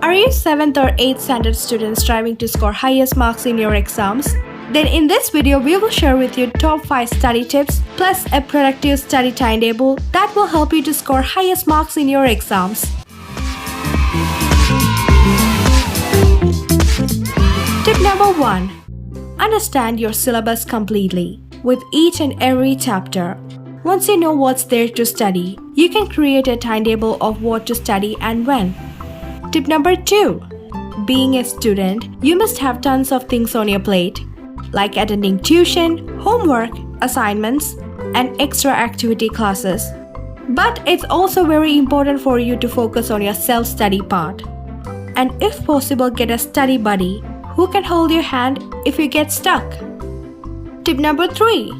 Are you 7th or 8th standard students striving to score highest marks in your exams? Then in this video, we will share with you top 5 study tips plus a productive study timetable that will help you to score highest marks in your exams. Tip number 1. Understand your syllabus completely. With each and every chapter, once you know what's there to study, you can create a timetable of what to study and when. Tip number 2. Being a student, you must have tons of things on your plate, like attending tuition, homework, assignments, and extra activity classes. But it's also very important for you to focus on your self-study part. And if possible, get a study buddy who can hold your hand if you get stuck. Tip number 3.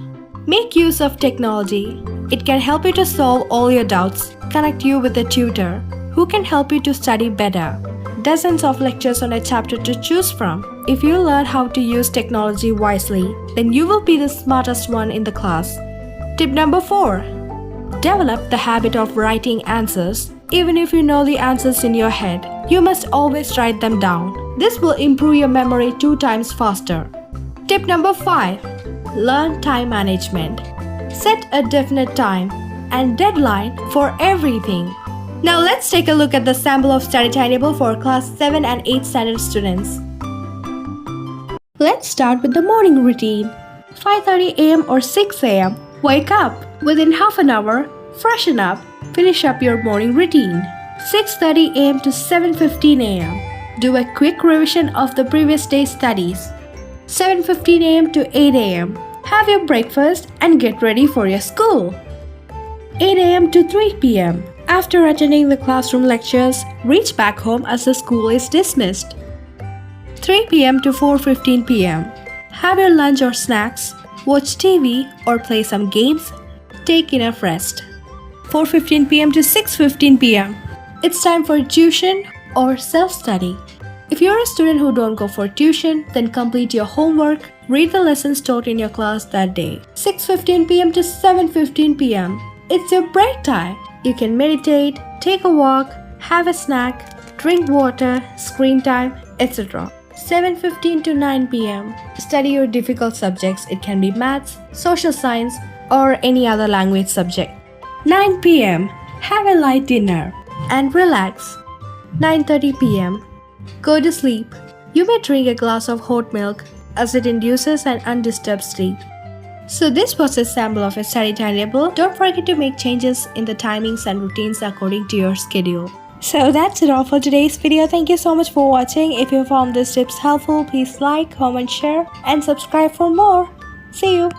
Make use of technology. It can help you to solve all your doubts, connect you with a tutor who can help you to study better. Dozens of lectures on a chapter to choose from. If you learn how to use technology wisely, then you will be the smartest one in the class. Tip number 4. Develop the habit of writing answers. Even if you know the answers in your head, you must always write them down. This will improve your memory 2 times faster. Tip number 5. Learn time management. Set a definite time and deadline for everything. Now let's take a look at the sample of study timetable for class 7 and 8 standard students. Let's start with the morning routine. 5:30 a.m. or 6 a.m. Wake up. Within half an hour, freshen up. Finish up your morning routine. 6:30 a.m. to 7:15 a.m. Do a quick revision of the previous day's studies. 7:15 a.m. to 8 a.m. Have your breakfast and get ready for your school. 8 a.m. to 3 p.m. After attending the classroom lectures, reach back home as the school is dismissed. 3 p.m. to 4:15 p.m. Have your lunch or snacks, watch TV or play some games, take enough rest. 4:15 p.m. to 6:15 p.m. It's time for tuition or self-study. If you're a student who don't go for tuition, then complete your homework, read the lessons taught in your class that day. 6:15 p.m. to 7:15 p.m. It's your break time. You can meditate, take a walk, have a snack, drink water, screen time, etc. 7:15 to 9 p.m. Study your difficult subjects. It can be maths, social science, or any other language subject. 9 p.m. Have a light dinner and relax. 9:30 p.m. Go to sleep. You may drink a glass of hot milk as it induces an undisturbed sleep. So this was a sample of a study timetable. Don't forget to make changes in the timings and routines according to your schedule. So that's it all for today's video. Thank you so much for watching. If you found these tips helpful, please like, comment, share, and subscribe for more. See you!